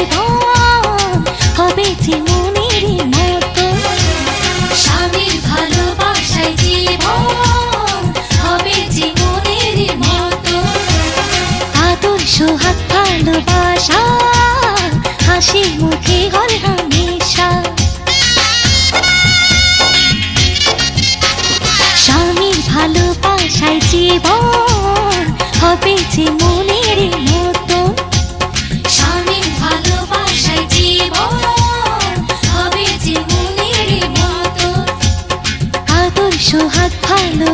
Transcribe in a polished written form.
জীবন হবে যে মনের মতো। স্বামীর ভালোবাসায় জীবন হবে যে মনের মতো। আদর্শ হাত ভালোবাসা হাসি মুখে হয় হামেশা। স্বামীর ভালোবাসায় জীবন হবে যে মনের মতো। স্বামীর ভালোবাসায় জীবন হবে যে মনের মতো। আদর্শ হাত ভালো